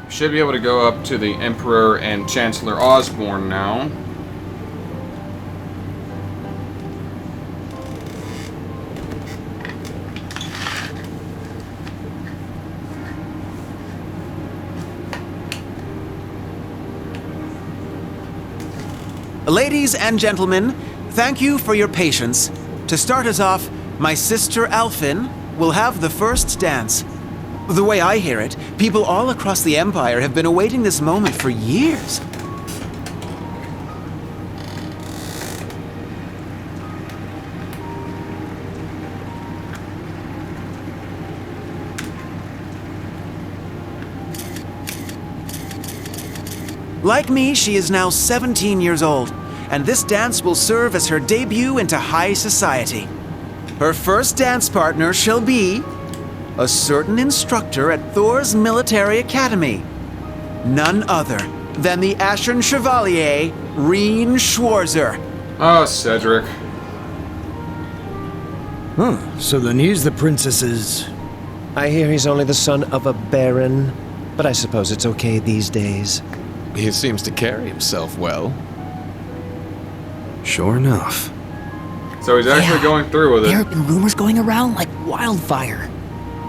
Should be able to go up to the Emperor and Chancellor Osborne now. Ladies and gentlemen, thank you for your patience. To start us off, my sister Alphin will have the first dance. The way I hear it, people all across the Empire have been awaiting this moment for years. Like me, she is now 17 years old, and this dance will serve as her debut into high society. Her first dance partner shall be a certain instructor at Thor's military academy. None other than the Ashen Chevalier, Reen Schwarzer. Oh, Cedric. Huh, so then he's the princess's... I hear he's only the son of a baron, but I suppose it's okay these days. He seems to carry himself well. Sure enough. So he's actually going through with it. There have been rumors going around like wildfire.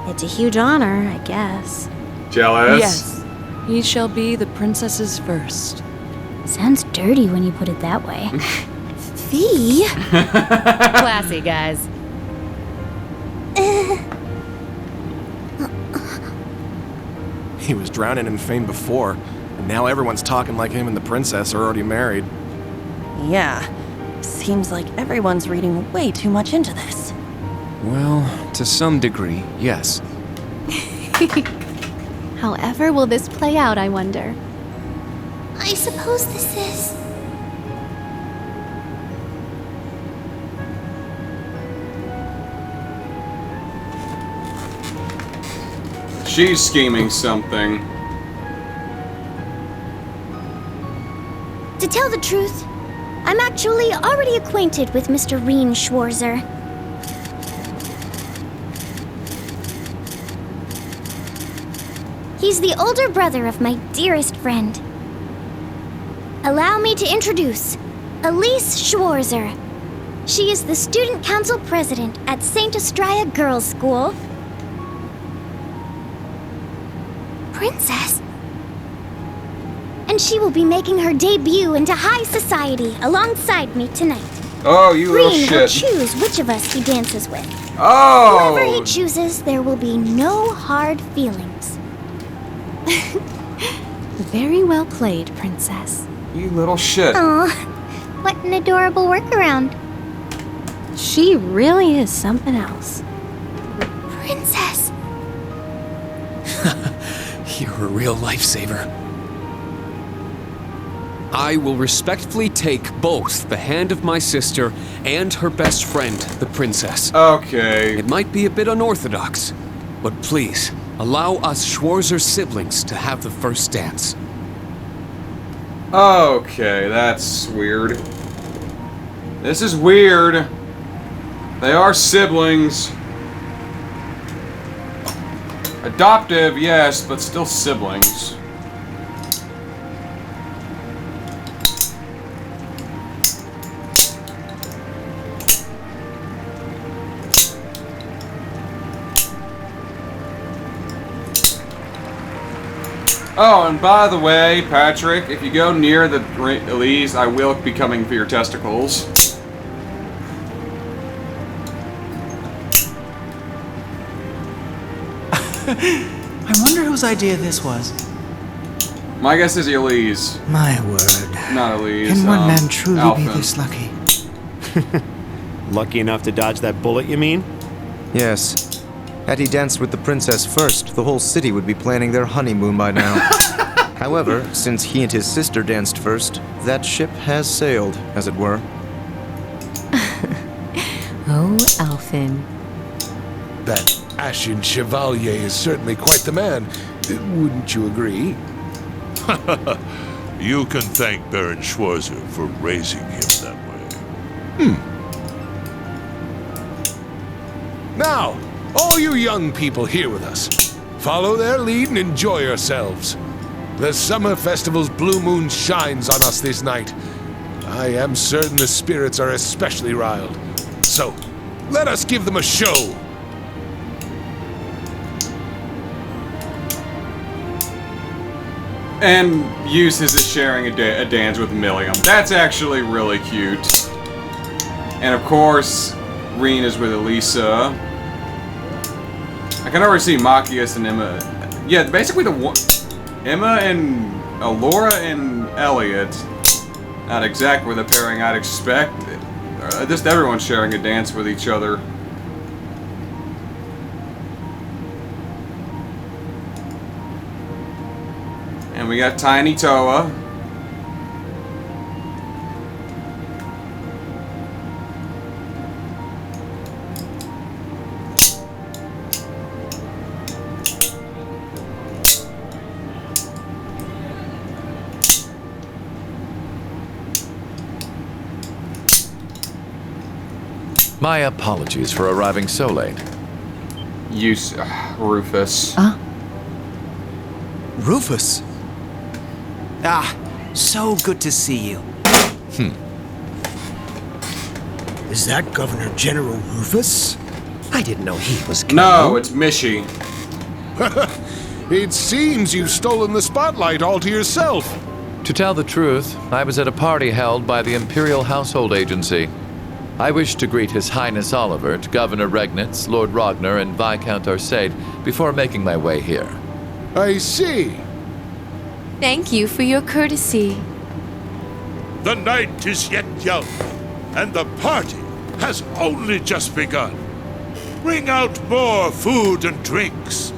It's a huge honor, I guess. Jealous? Yes. He shall be the princess's first. Sounds dirty when you put it that way. Fee? Classy, guys. He was drowning in fame before, and now everyone's talking like him and the princess are already married. Yeah. Seems like everyone's reading way too much into this. Well, to some degree, yes. However will this play out, I wonder? I suppose this is... She's scheming something. To tell the truth, I'm actually already acquainted with Mr. Reen Schwarzer. He's the older brother of my dearest friend. Allow me to introduce Elise Schwarzer. She is the student council president at St. Estrella Girls' School. Princess? And she will be making her debut into high society alongside me tonight. Oh, you little Reen shit. will choose which of us he dances with. Oh! Whoever he chooses, there will be no hard feelings. Very well played, Princess. You little shit. Aw, what an adorable workaround. She really is something else. Princess. You're a real lifesaver. I will respectfully take both the hand of my sister and her best friend, the princess. Okay. It might be a bit unorthodox, but please, allow us Schwarzer siblings to have the first dance. Okay, that's weird. This is weird. They are siblings. Adoptive, yes, but still siblings. Oh, and by the way, Patrick, if you go near the Elise, I will be coming for your testicles. I wonder whose idea this was. My guess is Elise. My word. Not Elise. Can one man truly Alphen. be this lucky? Lucky enough to dodge that bullet, you mean? Yes. Had he danced with the princess first, the whole city would be planning their honeymoon by now. However, since he and his sister danced first, that ship has sailed, as it were. Oh, Alphen. That Ashen Chevalier is certainly quite the man. Wouldn't you agree? You can thank Baron Schwarzer for raising him that way. Now, all you young people here with us, follow their lead and enjoy yourselves. The summer festival's blue moon shines on us this night. I am certain the spirits are especially riled. So, let us give them a show. And Eustace is sharing a dance with Milliam. That's actually really cute. And of course, Reen is with Elisa. I can already see Machias and Emma. Yeah, basically Emma and Laura and Elliot. Not exactly the pairing I'd expect. Just everyone sharing a dance with each other. And we got Tiny Toa. My apologies for arriving so late. Rufus. Huh? Rufus? Ah, so good to see you. Is that Governor General Rufus? I didn't know he was coming. No, it's Mishi. It seems you've stolen the spotlight all to yourself. To tell the truth, I was at a party held by the Imperial Household Agency. I wish to greet His Highness Olivert, Governor Regnitz, Lord Ragnar, and Viscount Arcade before making my way here. I see. Thank you for your courtesy. The night is yet young, and the party has only just begun. Bring out more food and drinks.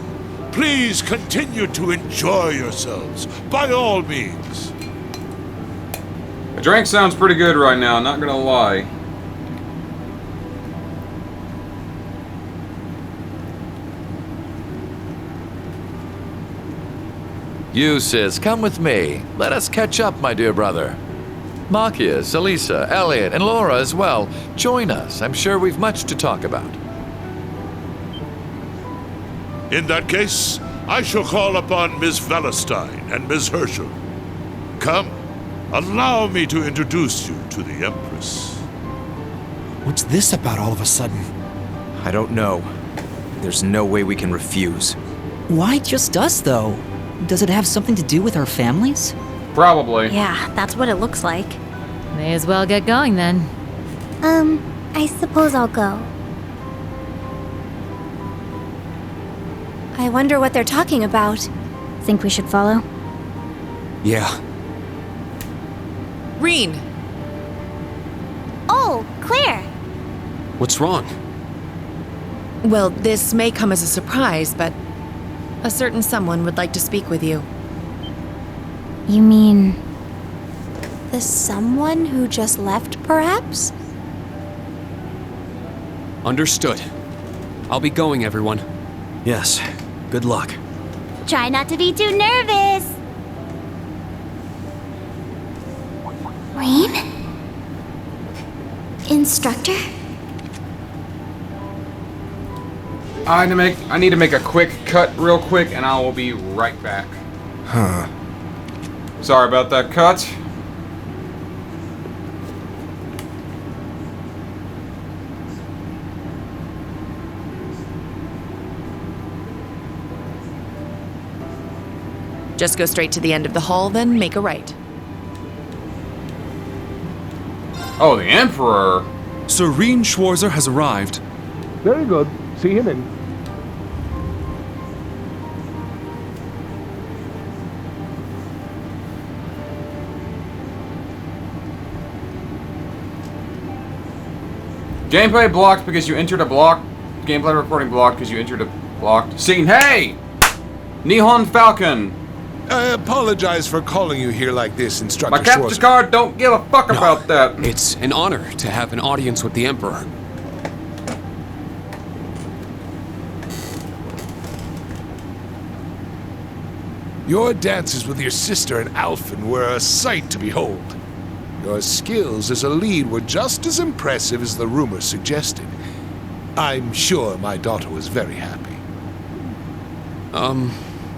Please continue to enjoy yourselves, by all means. The drink sounds pretty good right now, not gonna lie. Eustace, come with me. Let us catch up, my dear brother. Machias, Elisa, Elliot, and Laura as well. Join us. I'm sure we've much to talk about. In that case, I shall call upon Ms. Valestein and Ms. Herschel. Come, allow me to introduce you to the Empress. What's this about all of a sudden? I don't know. There's no way we can refuse. Why just us, though? Does it have something to do with our families? Probably. Yeah, that's what it looks like. May as well get going then. I suppose I'll go. I wonder what they're talking about. Think we should follow? Yeah. Reen! Oh, Claire! What's wrong? Well, this may come as a surprise, but a certain someone would like to speak with you. You mean... The someone who just left, perhaps? Understood. I'll be going, everyone. Yes. Good luck. Try not to be too nervous. Reen? Instructor? I need to make a quick cut real quick, and I will be right back. Huh. Sorry about that cut. Just go straight to the end of the hall, then make a right. Oh, the Emperor! Sir Reen Schwarzer has arrived. Very good. See him in. Gameplay blocked because you entered a block. Gameplay recording blocked because you entered a blocked scene. Hey! Nihon Falcon! I apologize for calling you here like this, Instructor My capture Schwarzer. card don't give a fuck about that. It's an honor to have an audience with the Emperor. Your dances with your sister and Alphen were a sight to behold. Your skills as a lead were just as impressive as the rumor suggested. I'm sure my daughter was very happy.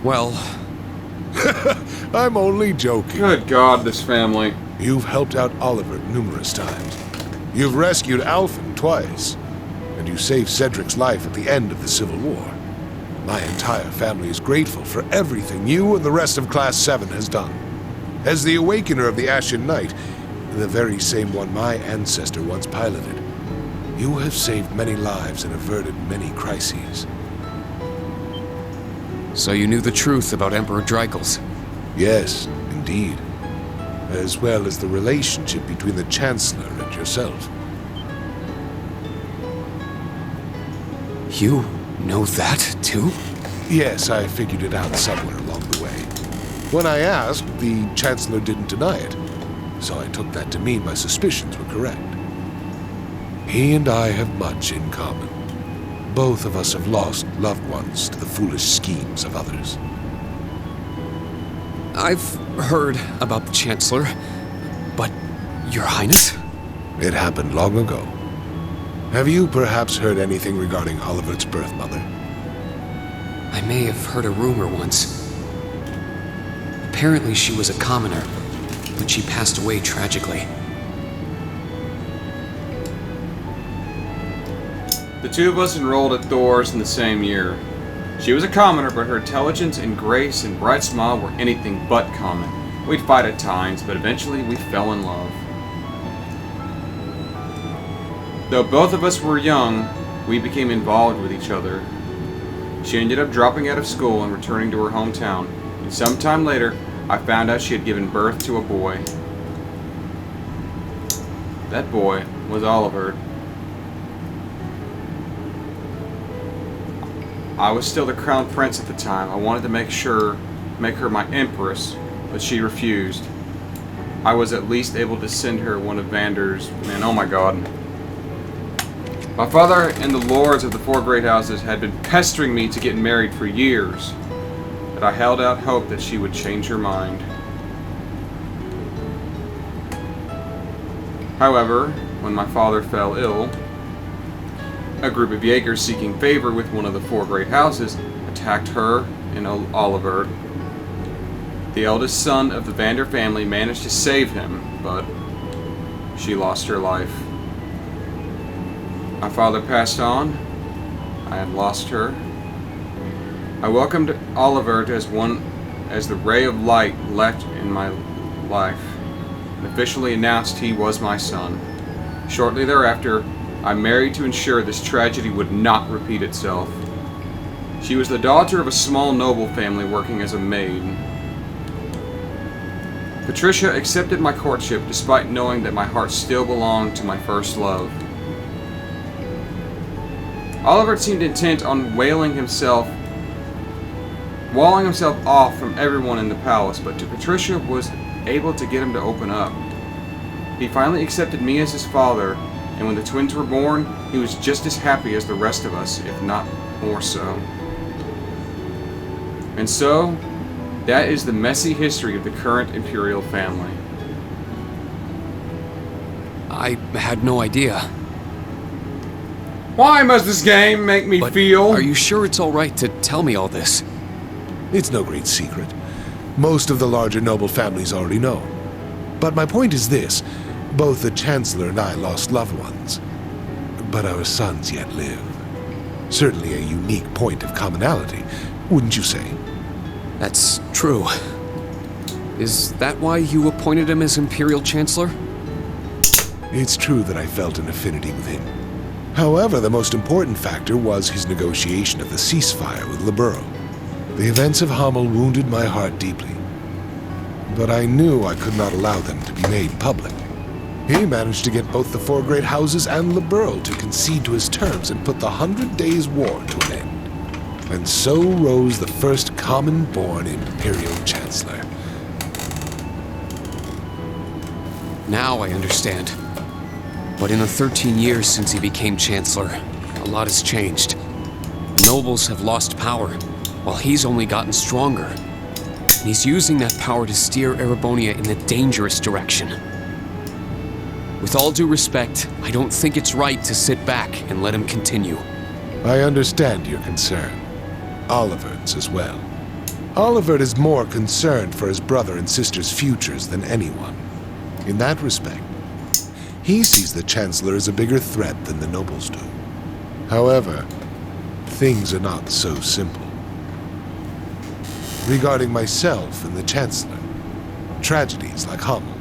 Well, I'm only joking. Good God, this family. You've helped out Oliver numerous times. You've rescued Alphen twice. And you saved Cedric's life at the end of the Civil War. My entire family is grateful for everything you and the rest of Class 7 has done. As the Awakener of the Ashen Knight, the very same one my ancestor once piloted, you have saved many lives and averted many crises. So you knew the truth about Emperor Dreigels? Yes, indeed. As well as the relationship between the Chancellor and yourself. You know that, too? Yes, I figured it out somewhere along the way. When I asked, the Chancellor didn't deny it, so I took that to mean my suspicions were correct. He and I have much in common. Both of us have lost loved ones to the foolish schemes of others. I've heard about the Chancellor, but Your Highness? It happened long ago. Have you perhaps heard anything regarding Oliver's birth mother? I may have heard a rumor once. Apparently she was a commoner, but she passed away tragically. The two of us enrolled at Thor's in the same year. She was a commoner, but her intelligence and grace and bright smile were anything but common. We'd fight at times, but eventually we fell in love. Though both of us were young, we became involved with each other. She ended up dropping out of school and returning to her hometown, and sometime later, I found out she had given birth to a boy. That boy was Oliver. I was still the crown prince at the time. I wanted to make her my empress, but she refused. I was at least able to send her one of Vander's men. Oh my God. My father and the lords of the four great houses had been pestering me to get married for years, but I held out hope that she would change her mind. However, when my father fell ill, a group of Jaegers seeking favor with one of the four great houses attacked her and Oliver. The eldest son of the Vander family managed to save him, but she lost her life. My father passed on. I had lost her. I welcomed Oliver as the ray of light left in my life, and officially announced he was my son. Shortly thereafter, I married to ensure this tragedy would not repeat itself. She was the daughter of a small noble family working as a maid. Patricia accepted my courtship despite knowing that my heart still belonged to my first love. Oliver seemed intent on walling himself off from everyone in the palace, but Patricia was able to get him to open up. He finally accepted me as his father, and when the twins were born, he was just as happy as the rest of us, if not more so. And so, that is the messy history of the current imperial family. I had no idea. Why must this game make me feel? Are you sure it's alright to tell me all this? It's no great secret. Most of the larger noble families already know. But my point is this. Both the Chancellor and I lost loved ones. But our sons yet live. Certainly a unique point of commonality, wouldn't you say? That's true. Is that why you appointed him as Imperial Chancellor? It's true that I felt an affinity with him. However, the most important factor was his negotiation of the ceasefire with Libero. The events of Hamel wounded my heart deeply. But I knew I could not allow them to be made public. He managed to get both the four great houses and Libero to concede to his terms and put the 100 Days' War to an end. And so rose the first common-born Imperial Chancellor. Now I understand. But in the 13 years since he became Chancellor, a lot has changed. The nobles have lost power, while he's only gotten stronger. And he's using that power to steer Erebonia in a dangerous direction. With all due respect, I don't think it's right to sit back and let him continue. I understand your concern. Oliver's as well. Oliver is more concerned for his brother and sister's futures than anyone. In that respect, he sees the Chancellor as a bigger threat than the nobles do. However, things are not so simple. Regarding myself and the Chancellor, tragedies like Hummel,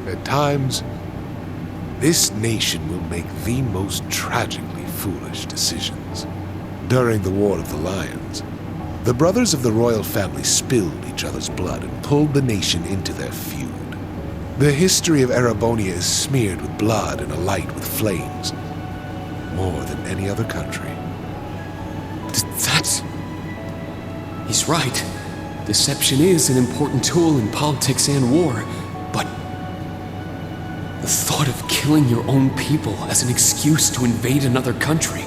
at times, this nation will make the most tragically foolish decisions. During the War of the Lions, the brothers of the royal family spilled each other's blood and pulled the nation into their feud. The history of Erebonia is smeared with blood and alight with flames, more than any other country. That's... He's right. Deception is an important tool in politics and war, but the thought of killing your own people as an excuse to invade another country.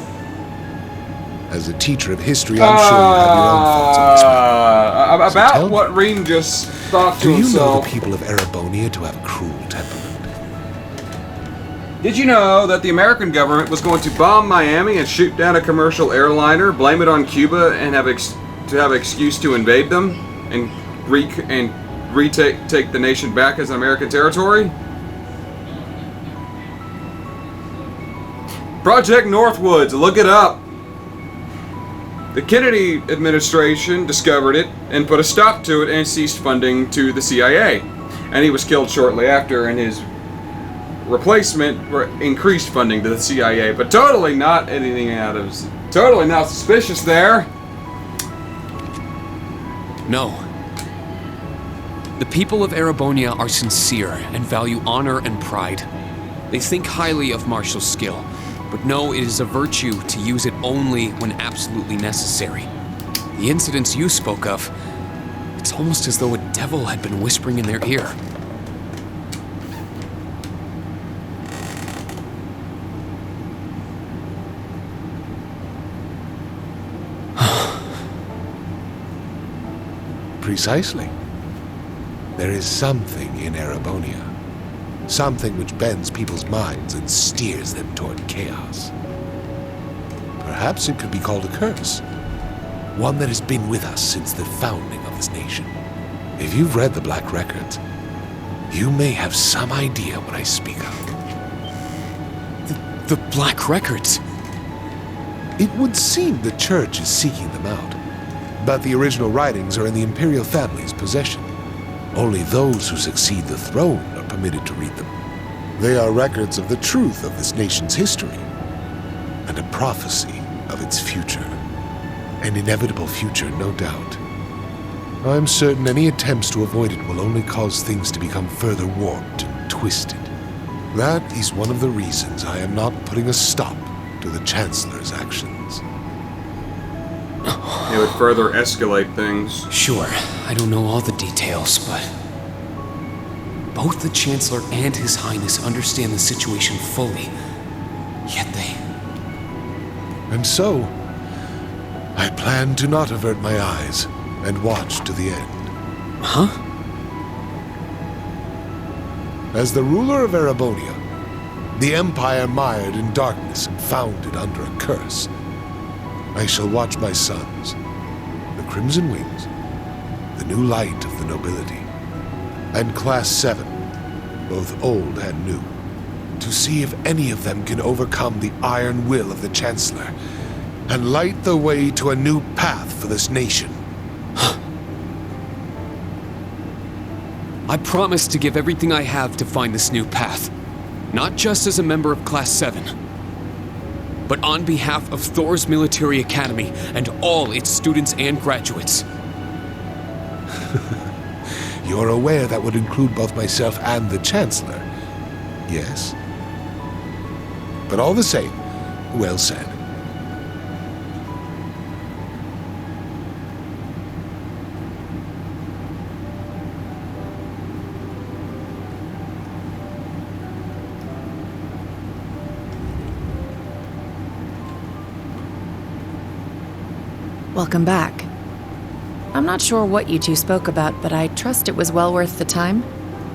As a teacher of history, I'm sure you have your own thoughts on this matter. About what Reen just thought to himself. Do you know the people of Erebonia to have a cruel temperament? Did you know that the American government was going to bomb Miami and shoot down a commercial airliner, blame it on Cuba, and have an excuse to invade them and retake the nation back as an American territory? Project Northwoods, look it up. The Kennedy administration discovered it and put a stop to it and ceased funding to the CIA. And he was killed shortly after, and his replacement increased funding to the CIA. But totally not anything totally not suspicious there. No. The people of Erebonia are sincere and value honor and pride. They think highly of martial skill, but know it is a virtue to use it only when absolutely necessary. The incidents you spoke of, it's almost as though a devil had been whispering in their ear. Precisely. There is something in Erebonia. Something which bends people's minds and steers them toward chaos. Perhaps it could be called a curse. One that has been with us since the founding of this nation. If you've read the Black Records, you may have some idea what I speak of. The Black Records? It would seem the Church is seeking them out. But the original writings are in the Imperial family's possession. Only those who succeed the throne are permitted to read them. They are records of the truth of this nation's history, and a prophecy of its future. An inevitable future, no doubt. I'm certain any attempts to avoid it will only cause things to become further warped and twisted. That is one of the reasons I am not putting a stop to the Chancellor's actions. It would further escalate things. Sure, I don't know all the details, but both the Chancellor and His Highness understand the situation fully, yet they... And so, I plan to not avert my eyes and watch to the end. Huh? As the ruler of Erebonia, the Empire mired in darkness and founded under a curse, I shall watch my sons, the Crimson Wings, the new light of the nobility, and Class 7, both old and new, to see if any of them can overcome the iron will of the Chancellor and light the way to a new path for this nation. I promise to give everything I have to find this new path, not just as a member of Class 7, but on behalf of Thor's Military Academy and all its students and graduates. You're aware that would include both myself and the Chancellor, yes? But all the same, well said. Welcome back. I'm not sure what you two spoke about, but I trust it was well worth the time?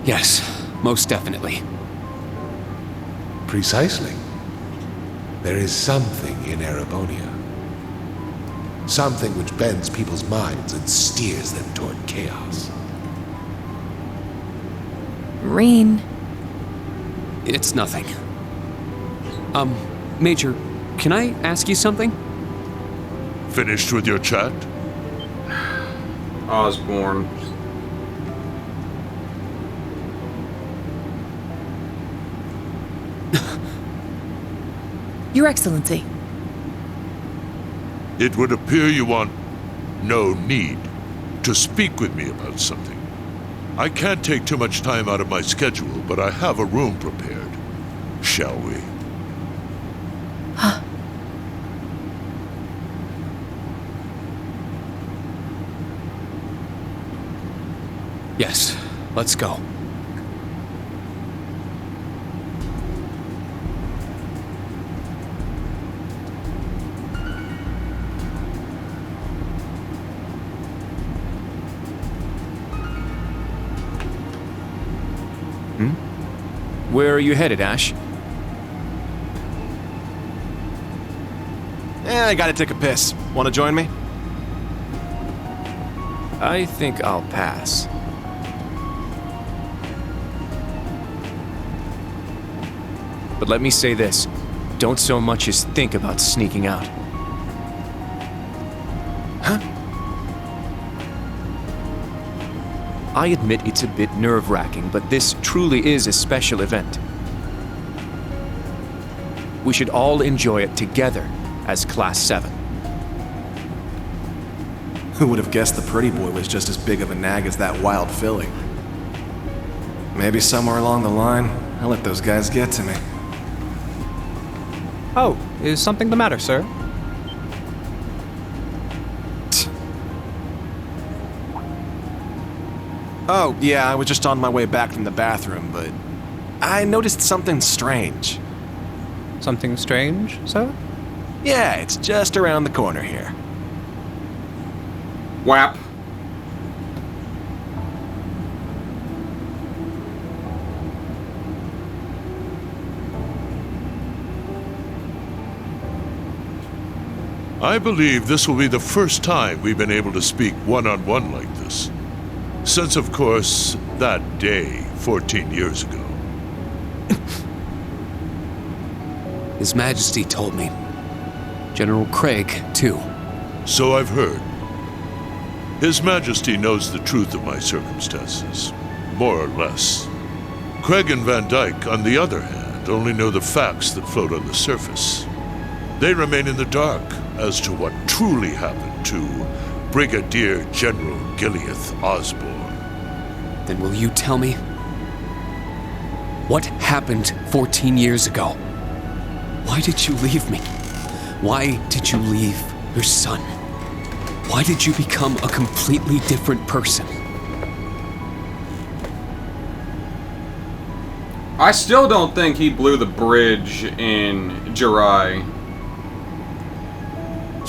Yes, most definitely. Precisely. There is something in Erebonia. Something which bends people's minds and steers them toward chaos. Reen. It's nothing. Major, can I ask you something? Finished with your chat? Osborne. Your Excellency. It would appear you want no need to speak with me about something. I can't take too much time out of my schedule, but I have a room prepared. Shall we? Yes, let's go. Where are you headed, Ash? I gotta take a piss. Wanna join me? I think I'll pass. But let me say this. Don't so much as think about sneaking out. Huh? I admit it's a bit nerve-wracking, but this truly is a special event. We should all enjoy it together as Class 7. Who would have guessed the pretty boy was just as big of a nag as that wild filly? Maybe somewhere along the line, I let those guys get to me. Oh, is something the matter, sir? Oh, yeah, I was just on my way back from the bathroom, but I noticed something strange. Something strange, sir? Yeah, it's just around the corner here. Whap. I believe this will be the first time we've been able to speak one-on-one like this. Since, of course, that day 14 years ago. His Majesty told me. General Craig, too. So I've heard. His Majesty knows the truth of my circumstances, more or less. Craig and Van Dyke, on the other hand, only know the facts that float on the surface. They remain in the dark as to what truly happened to Brigadier General Gileath Osborne. Then will you tell me? What happened 14 years ago? Why did you leave me? Why did you leave your son? Why did you become a completely different person? I still don't think he blew the bridge in Jirai.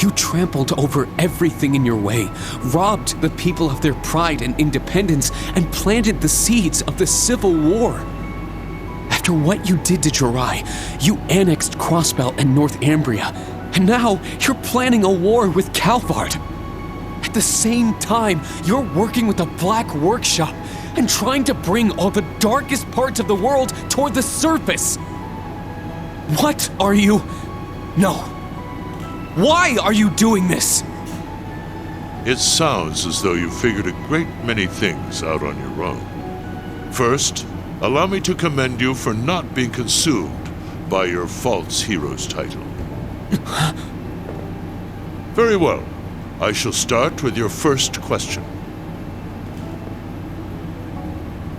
You trampled over everything in your way, robbed the people of their pride and independence, and planted the seeds of the Civil War. After what you did to Jirai, you annexed Crossbelt and North Ambria, and now you're planning a war with Calvard. At the same time, you're working with the Black Workshop and trying to bring all the darkest parts of the world toward the surface. What are you... No. Why are you doing this? It sounds as though you figured a great many things out on your own. First, allow me to commend you for not being consumed by your false hero's title. Very well. I shall start with your first question.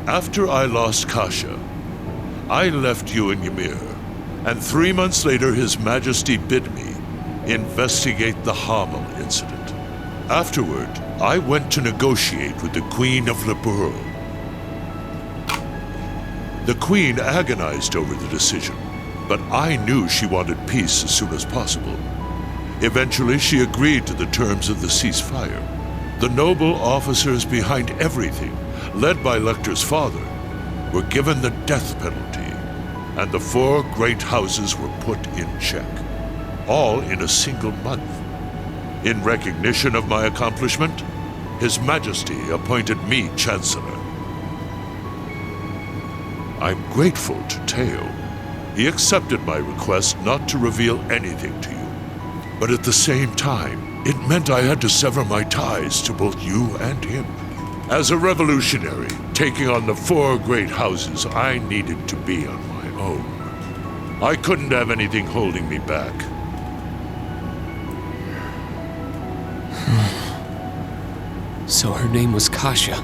After I lost Kasha, I left you in Ymir, and 3 months later His Majesty bid me investigate the Hamel incident. Afterward, I went to negotiate with the Queen of Liberl. The Queen agonized over the decision, but I knew she wanted peace as soon as possible. Eventually, she agreed to the terms of the ceasefire. The noble officers behind everything, led by Lecter's father, were given the death penalty, and the 4 great houses were put in check. All in a single month. In recognition of my accomplishment, His Majesty appointed me Chancellor. I'm grateful to Teo. He accepted my request not to reveal anything to you. But at the same time, it meant I had to sever my ties to both you and him. As a revolutionary, taking on the 4 great houses, I needed to be on my own. I couldn't have anything holding me back. So her name was Kasia,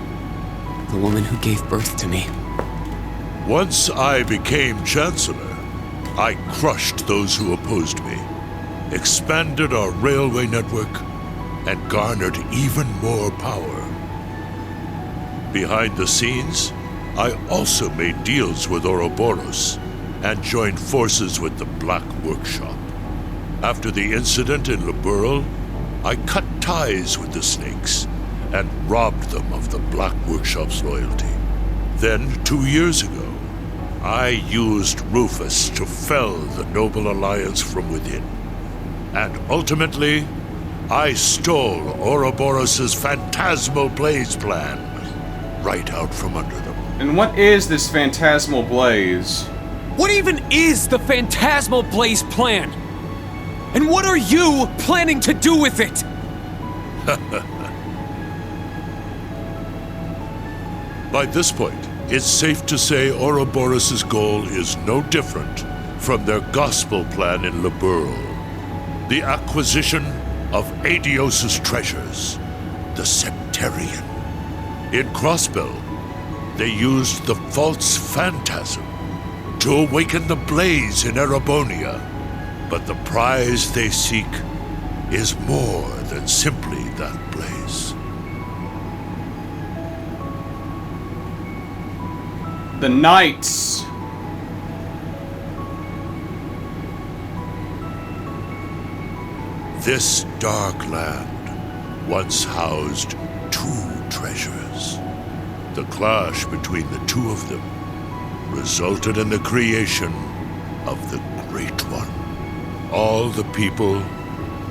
the woman who gave birth to me. Once I became Chancellor, I crushed those who opposed me, expanded our railway network, and garnered even more power. Behind the scenes, I also made deals with Ouroboros and joined forces with the Black Workshop. After the incident in Liberl, I cut ties with the Snakes and robbed them of the Black Workshop's loyalty. Then, 2 years ago, I used Rufus to fell the Noble Alliance from within. And ultimately, I stole Ouroboros' phantasmal blaze plan right out from under them. And what is this phantasmal blaze? What even is the Phantasmal Blaze plan? And what are you planning to do with it? By this point, it's safe to say Ouroboros' goal is no different from their gospel plan in Liberl. The acquisition of Adios' treasures, the Septarian. In Crossbell, they used the false phantasm to awaken the blaze in Erebonia. But the prize they seek is more than simply that blaze. The Knights. This dark land once housed 2 treasures. The clash between the 2 of them resulted in the creation of the Great One. All the people,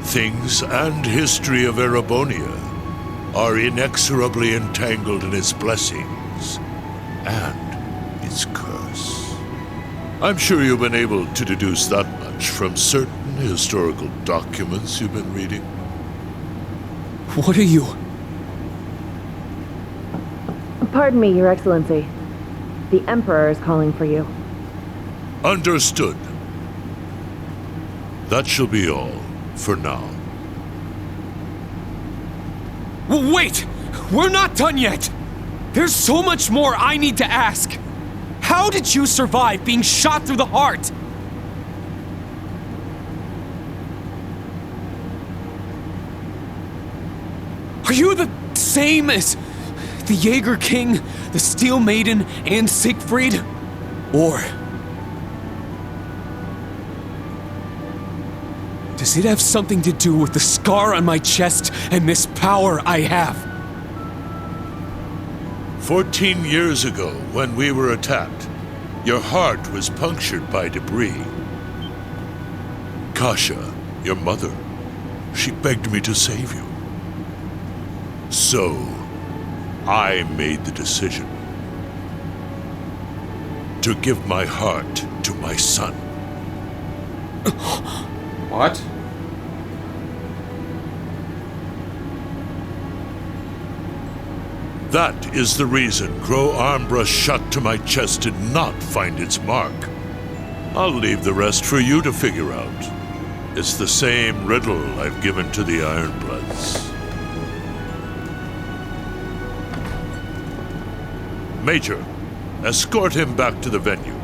things, and history of Erebonia are inexorably entangled in its blessings and its curse. I'm sure you've been able to deduce that much from certain historical documents you've been reading. What are you? Pardon me, Your Excellency. The Emperor is calling for you. Understood. That shall be all, for now. Wait! We're not done yet! There's so much more I need to ask! How did you survive being shot through the heart? Are you the same as the Jaeger King, the Steel Maiden, and Siegfried? Or does it have something to do with the scar on my chest and this power I have? 14 years ago, when we were attacked, your heart was punctured by debris. Kasia, your mother, she begged me to save you. So, I made the decision to give my heart to my son. What? That is the reason Gro Armbrush shot to my chest did not find its mark. I'll leave the rest for you to figure out. It's the same riddle I've given to the Ironbloods. Major, escort him back to the venue.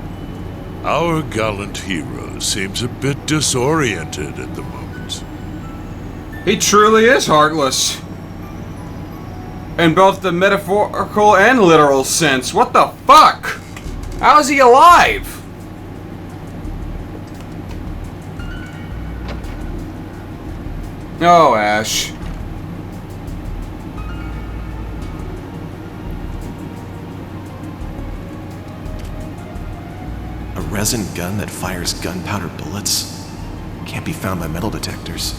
Our gallant hero seems a bit disoriented at the moment. He truly is heartless. In both the metaphorical and literal sense. What the fuck? How is he alive? Oh, Ash. A resin gun that fires gunpowder bullets? Can't be found by metal detectors.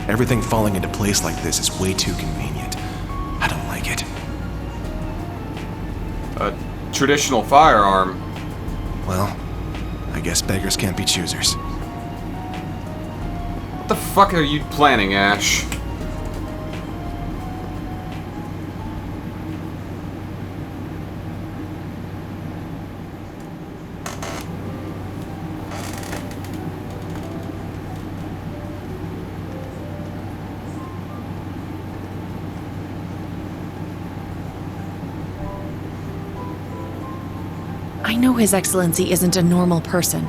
Everything falling into place like this is way too convenient. I don't like it. A traditional firearm. Well, I guess beggars can't be choosers. What the fuck are you planning, Ash? I know His Excellency isn't a normal person,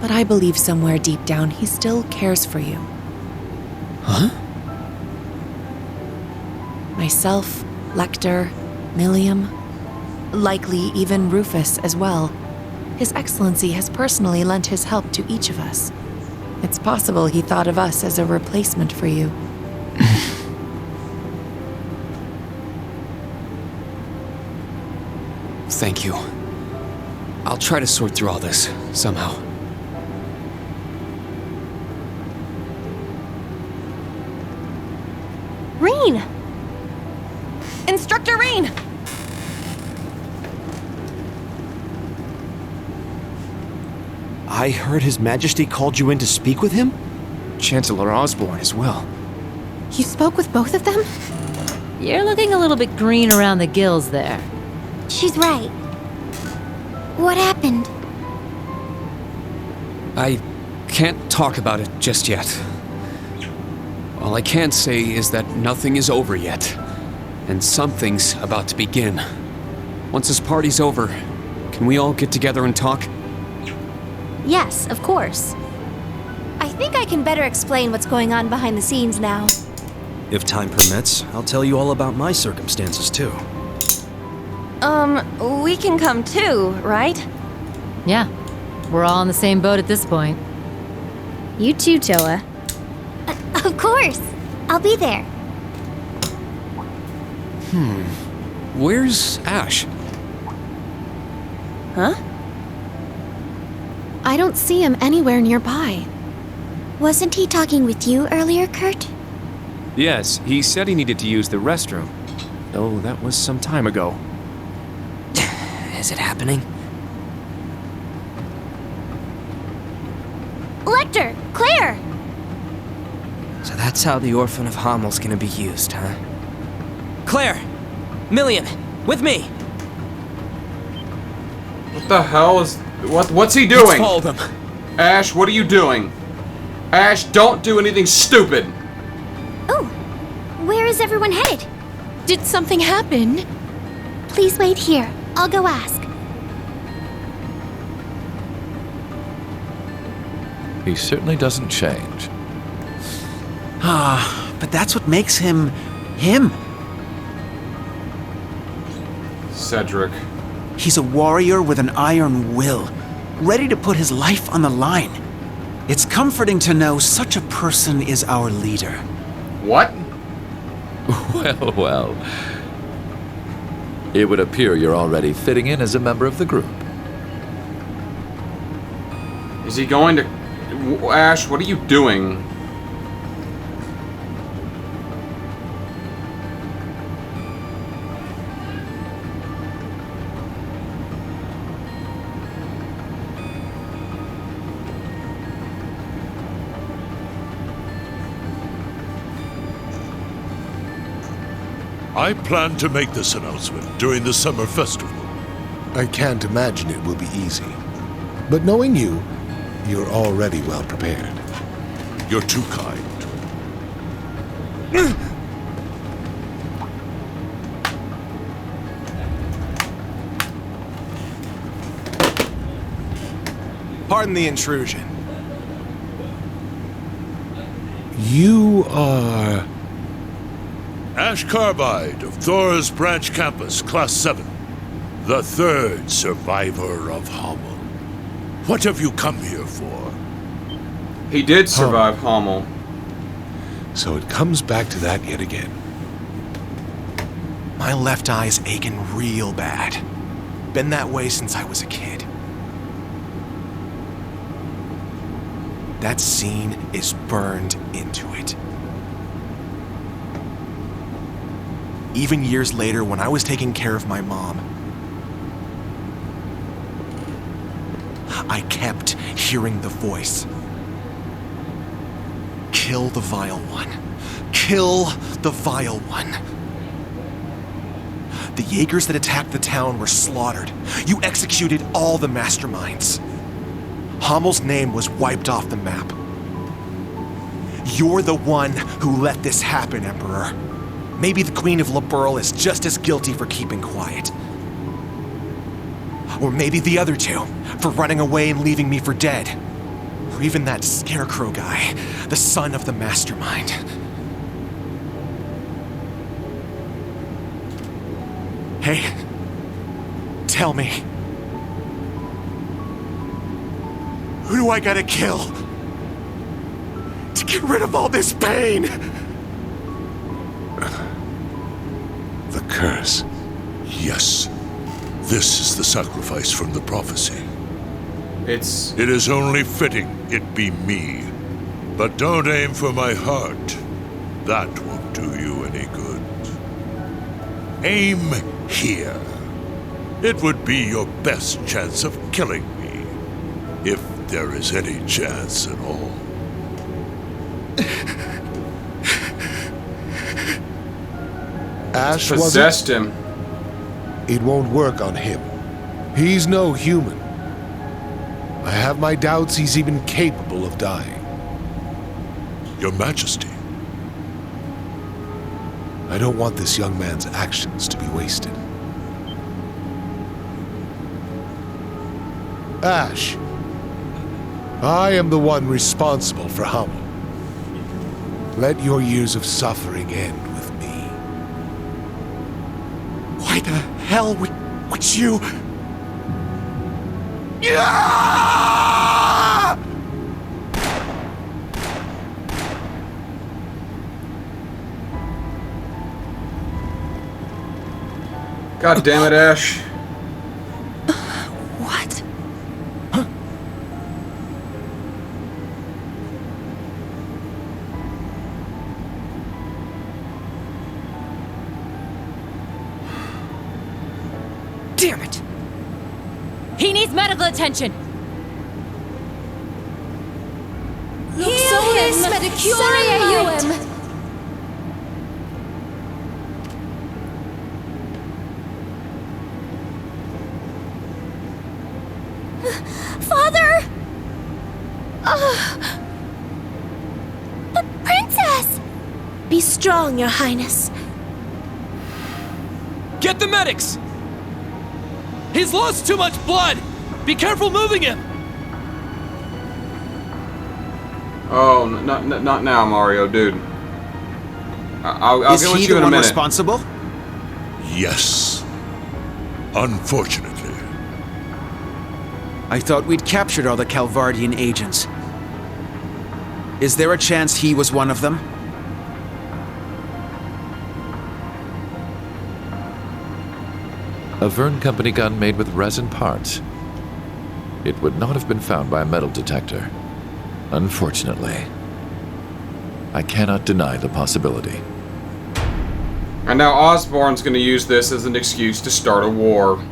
but I believe somewhere deep down he still cares for you. Huh? Myself, Lecter, Milliam, likely even Rufus as well. His Excellency has personally lent his help to each of us. It's possible he thought of us as a replacement for you. Thank you. I'll try to sort through all this, somehow. Reen! Instructor Reen! I heard His Majesty called you in to speak with him? Chancellor Osborne as well. You spoke with both of them? You're looking a little bit green around the gills there. She's right. What happened? I can't talk about it just yet. All I can say is that nothing is over yet, and something's about to begin. Once this party's over, can we all get together and talk? Yes, of course. I think I can better explain what's going on behind the scenes now. If time permits, I'll tell you all about my circumstances too. We can come too, right? Yeah, we're all in the same boat at this point. You too, Toa. Of course. I'll be there. Where's Ash? Huh? I don't see him anywhere nearby. Wasn't he talking with you earlier, Kurt? Yes, he said he needed to use the restroom. Oh, that was some time ago. Is it happening? Lecter! Claire! So that's how the Orphan of Hammel's gonna be used, huh? Claire! Milliam! With me! What the hell is... What's he doing? Let's follow them. Ash, what are you doing? Ash, don't do anything stupid! Oh, where is everyone headed? Did something happen? Please wait here. I'll go ask. He certainly doesn't change. But that's what makes him... him. Cedric. He's a warrior with an iron will, ready to put his life on the line. It's comforting to know such a person is our leader. What? Well, well. It would appear you're already fitting in as a member of the group. Is he going to... Ash, what are you doing? I plan to make this announcement during the summer festival. I can't imagine it will be easy. But knowing you, you're already well prepared. You're too kind. Pardon the intrusion. You are... Ash Carbide of Thor's Branch Campus, Class 7. The third survivor of Hamel. What have you come here for? He did survive Hamel. So it comes back to that yet again. My left eye's aching real bad. Been that way since I was a kid. That scene is burned into it. Even years later, when I was taking care of my mom, I kept hearing the voice. Kill the Vile One. Kill the Vile One. The Jaegers that attacked the town were slaughtered. You executed all the masterminds. Hammel's name was wiped off the map. You're the one who let this happen, Emperor. Maybe the Queen of Liberl is just as guilty for keeping quiet. Or maybe the other two, for running away and leaving me for dead. Or even that Scarecrow guy, the son of the mastermind. Hey, tell me. Who do I gotta kill to get rid of all this pain? The curse. Yes. This is the sacrifice from the prophecy. It is only fitting it be me. But don't aim for my heart. That won't do you any good. Aim here. It would be your best chance of killing me. If there is any chance at all. Ash possessed him. It won't work on him. He's no human. I have my doubts he's even capable of dying. Your Majesty. I don't want this young man's actions to be wasted. Ash, I am the one responsible for Hummel. Let your years of suffering end with me. Why the hell would you... God damn it, Ash. What? Damn it! He needs medical attention! Father! The princess! Be strong, Your Highness. Get the medics! He's lost too much blood! Be careful moving him! Oh, not now, Mario, dude. I'll get with you in a minute. Is he the one responsible? Yes. Unfortunately. I thought we'd captured all the Calvardian agents. Is there a chance he was one of them? A Verne Company gun made with resin parts. It would not have been found by a metal detector. Unfortunately. I cannot deny the possibility. And now Osborn's gonna use this as an excuse to start a war.